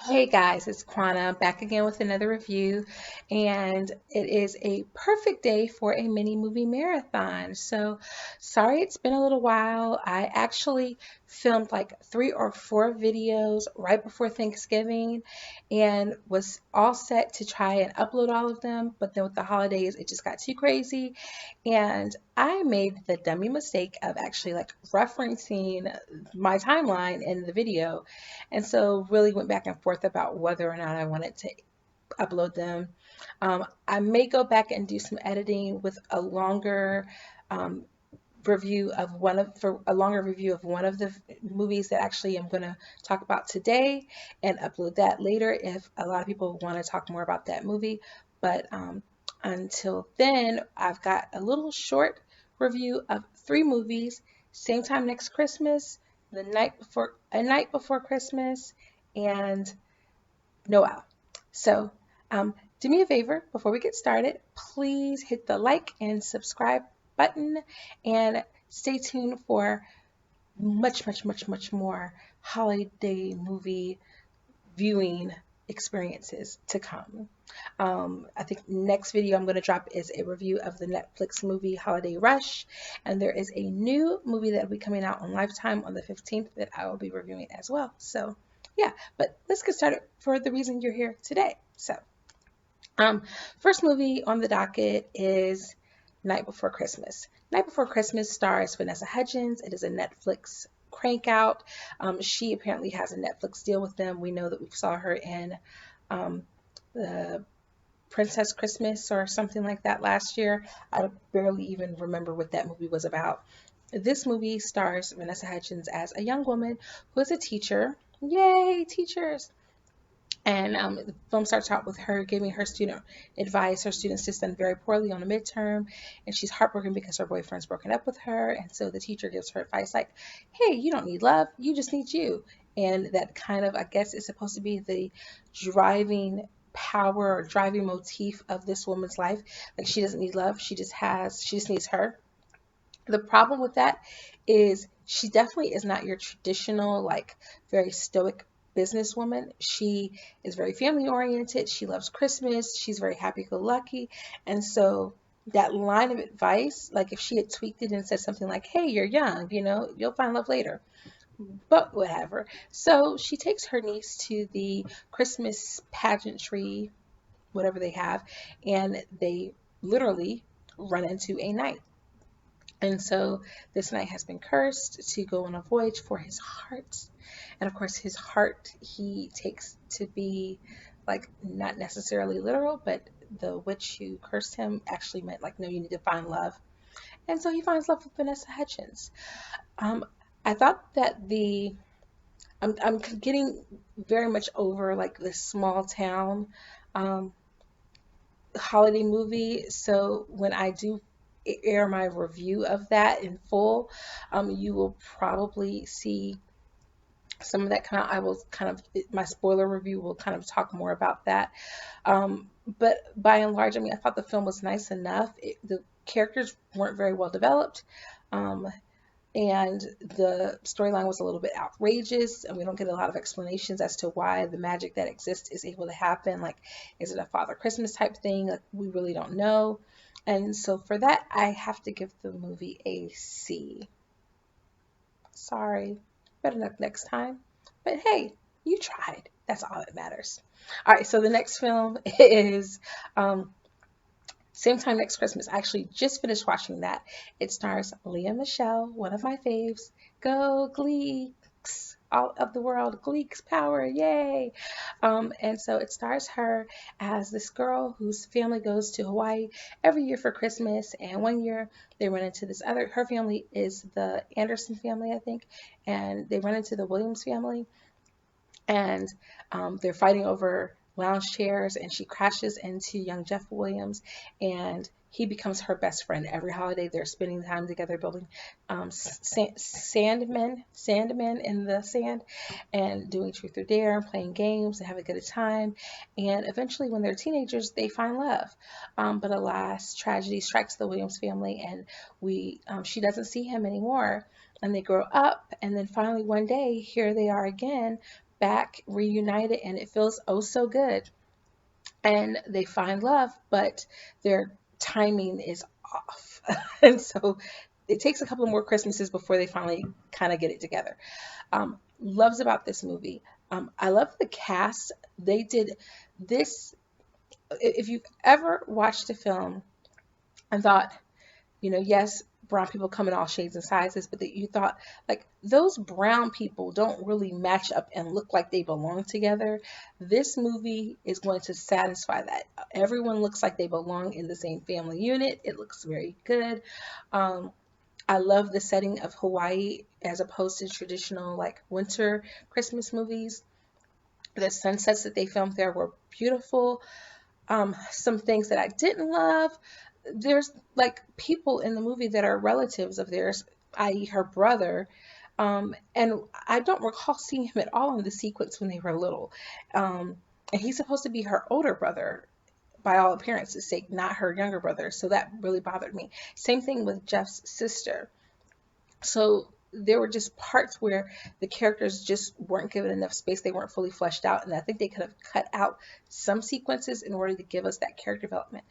Hey guys, it's Quana back again with another review, and it is a perfect day for a mini movie marathon. So, sorry it's been a little while. I actually filmed like 3 or 4 videos right before Thanksgiving and was all set to try and upload all of them, but then with the holidays, it just got too crazy, and I made the dummy mistake of actually like referencing my timeline in the video, and so really went back and forth about whether or not I wanted to upload them. I may go back and do some editing with a longer um, review of one of for a longer review of one of the movies that actually I'm going to talk about today, and upload that later if a lot of people want to talk more about that movie. But until then, I've got a little short review of 3 movies, same time next Christmas, a night before Christmas, and Noelle. So, do me a favor before we get started. Please hit the like and subscribe button and stay tuned for much more holiday movie viewing experiences to come. I think next video I'm going to drop is a review of the Netflix movie Holiday Rush, and there is a new movie that will be coming out on Lifetime on the 15th that I will be reviewing as well. So, yeah, but let's get started for the reason you're here today. So, um, first movie on the docket is Night Before Christmas. Night Before Christmas stars Vanessa Hudgens. It is a Netflix crankout. She apparently has a Netflix deal with them. We know that we saw her in um, the Princess Christmas or something like that last year. I barely even remember what that movie was about. This movie stars Vanessa Hudgens as a young woman who is a teacher. Yay, teachers! And the film starts out with her giving her student advice. Her students just done very poorly on a midterm, and she's heartbroken because her boyfriend's broken up with her. And so the teacher gives her advice like, "Hey, you don't need love. You just need you." And that kind of, I guess, is supposed to be the driving power or driving motif of this woman's life. Like she doesn't need love. She just needs her. The problem with that is she definitely is not your traditional, like, very stoic businesswoman. She is very family oriented. She loves Christmas. She's very happy go lucky. And so that line of advice, like if she had tweaked it and said something like, "Hey, you're young, you'll find love later," but whatever. So she takes her niece to the Christmas pageantry, whatever they have, and they literally run into a knight. And so this knight has been cursed to go on a voyage for his heart. And of course, his heart he takes to be like not necessarily literal, but the witch who cursed him actually meant like, no, you need to find love. And so he finds love with Vanessa Hudgens. Um, I thought that I'm getting very much over like this small town um, holiday movie. So when I do air my review of that in full, you will probably see some of that come out. I will kind of, my spoiler review will kind of talk more about that. But by and large, I mean, I thought the film was nice enough. The characters weren't very well developed. Um, and the storyline was a little bit outrageous, and we don't get a lot of explanations as to why the magic that exists is able to happen. Like, is it a Father Christmas type thing? Like, we really don't know. And so for that, I have to give the movie a C. Sorry, better luck next time. But hey, you tried. That's all that matters. All right, so the next film is same time next Christmas. I actually just finished watching that. It stars Lea Michelle, one of my faves. Go Gleeks! All of the world, Gleeks power, yay! And so it stars her as this girl whose family goes to Hawaii every year for Christmas. And one year they run into this other, her family is the Anderson family, I think, and they run into the Williams family, and they're fighting over lounge chairs, and she crashes into young Jeff Williams, and he becomes her best friend. Every holiday they're spending time together building sandmen in the sand, and doing truth or dare and playing games and having a good time. And eventually when they're teenagers they find love, but alas, tragedy strikes the Williams family, and we she doesn't see him anymore, and they grow up, and then finally one day here they are again, back reunited, and it feels oh so good. And they find love, but their timing is off. And so it takes a couple more Christmases before they finally kind of get it together. Loves about this movie. I love the cast. They did this. If you've ever watched a film and thought, yes, brown people come in all shades and sizes, but that you thought, like, those brown people don't really match up and look like they belong together. This movie is going to satisfy that. Everyone looks like they belong in the same family unit. It looks very good. Um, I love the setting of Hawaii as opposed to traditional, like, winter Christmas movies. The sunsets that they filmed there were beautiful. Some things that I didn't love. There's like people in the movie that are relatives of theirs, i.e., her brother. And I don't recall seeing him at all in the sequence when they were little. And he's supposed to be her older brother, by all appearances' sake, not her younger brother. So that really bothered me. Same thing with Jeff's sister. So there were just parts where the characters just weren't given enough space. They weren't fully fleshed out. And I think they could have cut out some sequences in order to give us that character development.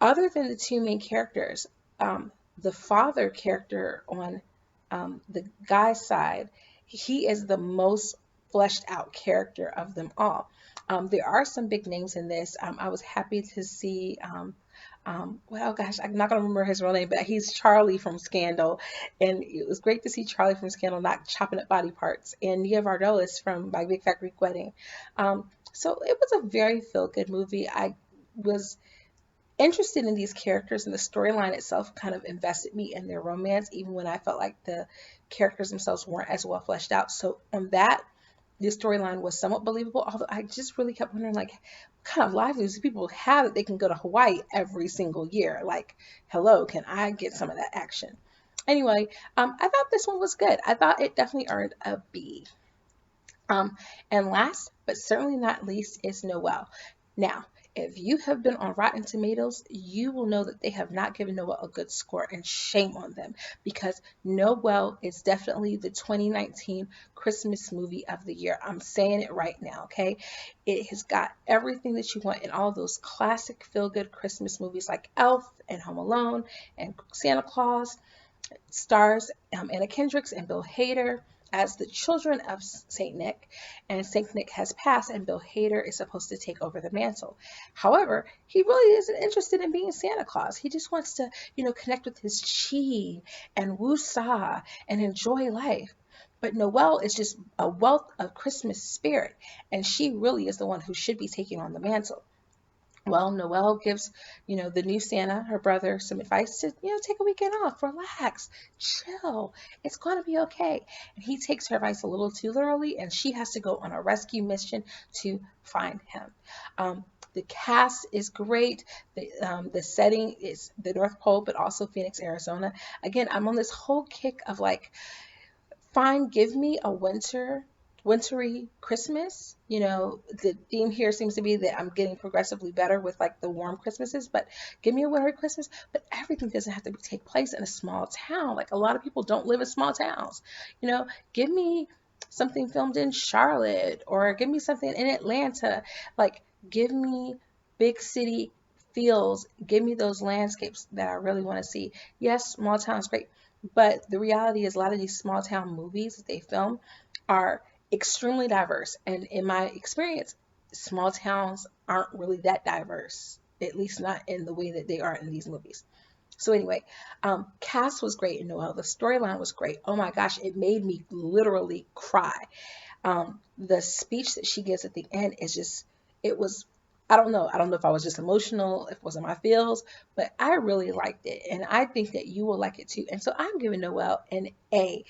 Other than the two main characters, the father character on the guy's side, he is the most fleshed out character of them all. There are some big names in this. I was happy to see, well, gosh, I'm not going to remember his real name, but he's Charlie from Scandal. And it was great to see Charlie from Scandal not chopping up body parts. And Nia Vardalos from My Big Fat Greek Wedding. So it was a very feel-good movie. I was interested in these characters, and the storyline itself kind of invested me in their romance, even when I felt like the characters themselves weren't as well fleshed out. So on that, the storyline was somewhat believable, although I just really kept wondering, like, what kind of lives do these people have that they can go to Hawaii every single year? Like, hello, can I get some of that action? Anyway, I thought this one was good. I thought it definitely earned a B. And last, but certainly not least, is Noelle. Now, if you have been on Rotten Tomatoes, you will know that they have not given Noelle a good score, and shame on them, because Noelle is definitely the 2019 Christmas movie of the year. I'm saying it right now, okay? It has got everything that you want in all of those classic feel-good Christmas movies like Elf and Home Alone and Santa Claus. Stars Anna Kendricks and Bill Hader as the children of Saint Nick, and Saint Nick has passed, and Bill Hader is supposed to take over the mantle. However, he really isn't interested in being Santa Claus. He just wants to, connect with his chi and woo-saw and enjoy life. But Noelle is just a wealth of Christmas spirit, and she really is the one who should be taking on the mantle. Well, Noelle gives, the new Santa, her brother, some advice to, take a weekend off, relax, chill. It's going to be okay. And he takes her advice a little too literally, and she has to go on a rescue mission to find him. The cast is great. The setting is the North Pole, but also Phoenix, Arizona. Again, I'm on this whole kick of like, fine, give me a wintry Christmas. The theme here seems to be that I'm getting progressively better with like the warm Christmases, but give me a wintry Christmas. But everything doesn't have to take place in a small town. Like, a lot of people don't live in small towns. Give me something filmed in Charlotte, or give me something in Atlanta. Like, give me big city feels. Give me those landscapes that I really want to see. Yes, small town is great, but the reality is a lot of these small town movies that they film are extremely diverse. And in my experience, small towns aren't really that diverse, at least not in the way that they are in these movies. So anyway, cast was great in Noelle. The storyline was great. Oh my gosh, it made me literally cry. The speech that she gives at the end is just, it was, I don't know. I don't know if I was just emotional, if it wasn't my feels, but I really liked it. And I think that you will like it too. And so I'm giving Noelle an A.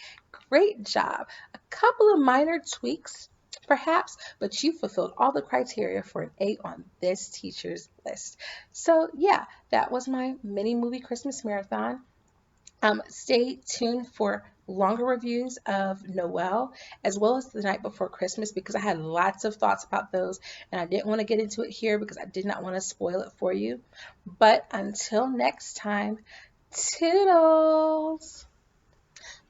Great job. A couple of minor tweaks, perhaps, but you fulfilled all the criteria for an A on this teacher's list. So yeah, that was my mini movie Christmas marathon. Stay tuned for longer reviews of Noelle, as well as The Night Before Christmas, because I had lots of thoughts about those, and I didn't want to get into it here because I did not want to spoil it for you. But until next time, toodles!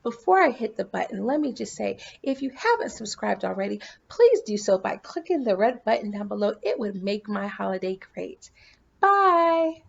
before I hit the button, let me just say, if you haven't subscribed already, please do so by clicking the red button down below. It would make my holiday great. Bye.